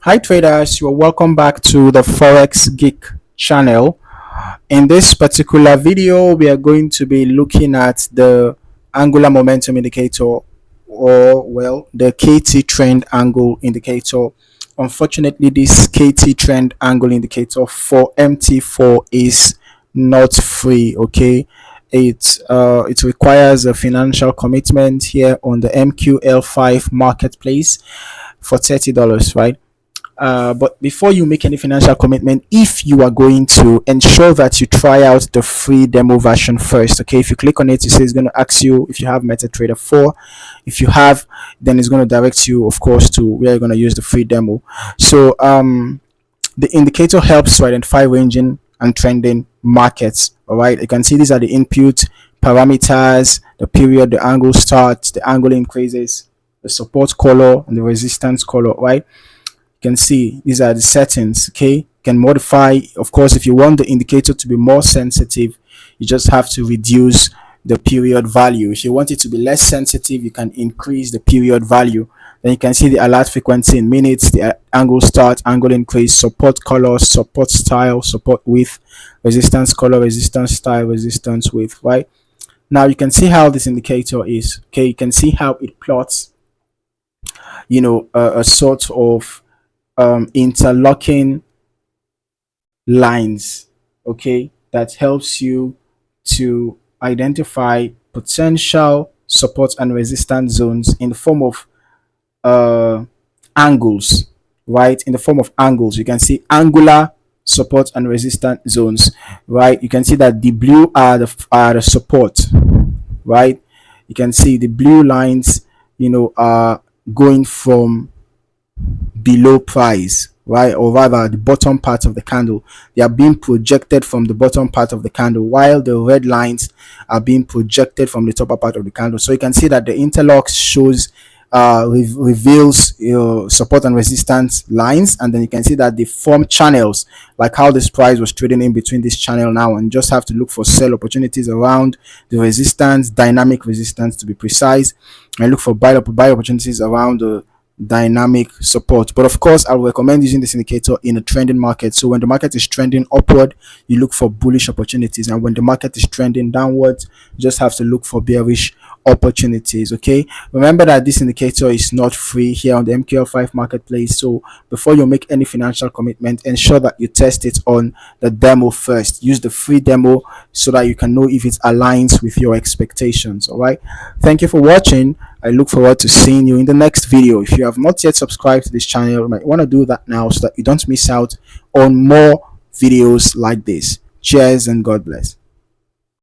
Hi traders, you're welcome back to the Forex Geek channel. In this particular video, we are going to be looking at the Angular Momentum Indicator, or well, the KT Trend Angle Indicator. Unfortunately, this KT Trend Angle Indicator for MT4 is not free. Okay, it requires a financial commitment here on the MQL5 marketplace for $30, right? But before you make any financial commitment, if you are going to, ensure that you try out the free demo version first. Okay, if you click on it, it says it's going to ask you if you have MetaTrader 4. If you have, then it's going to direct you, of course, to where you're going to use the free demo. So the indicator helps to identify ranging and trending markets. All right, you can see these are the input parameters, the period, the angle starts, the angle increases, the support color, and the resistance color. Right, you can see these are the settings. Okay, you can modify, of course. If you want the indicator to be more sensitive, you just have to reduce the period value. If you want it to be less sensitive, you can increase the period value. Then you can see the alert frequency in minutes, the angle start, angle increase, support color, support style, support width, resistance color, resistance style, resistance width. Right, now you can see how this indicator is. Okay, you can see how it plots, a sort of interlocking lines. Okay, that helps you to identify potential support and resistance zones in the form of angles. Right, in the form of angles, you can see angular support and resistance zones. Right, you can see that the blue are the support. Right, you can see the blue lines are going from below price, right, or rather the bottom part of the candle. They are being projected from the bottom part of the candle, while the red lines are being projected from the top part of the candle. So you can see that the interlocks shows reveals support and resistance lines, and then you can see that they form channels, like how this price was trading in between this channel now, and just have to look for sell opportunities around the resistance, dynamic resistance to be precise, and look for buy opportunities around the dynamic support. But of course, I would recommend using this indicator in a trending market. So when the market is trending upward, you look for bullish opportunities, and when the market is trending downwards, you just have to look for bearish opportunities. Okay, remember that this indicator is not free here on the MQL5 marketplace. So before you make any financial commitment, ensure that you test it on the demo first. Use the free demo so that you can know if it aligns with your expectations. All right, thank you for watching. I look forward to seeing you in the next video. If you have not yet subscribed to this channel, you might want to do that now so that you don't miss out on more videos like this. Cheers and God bless.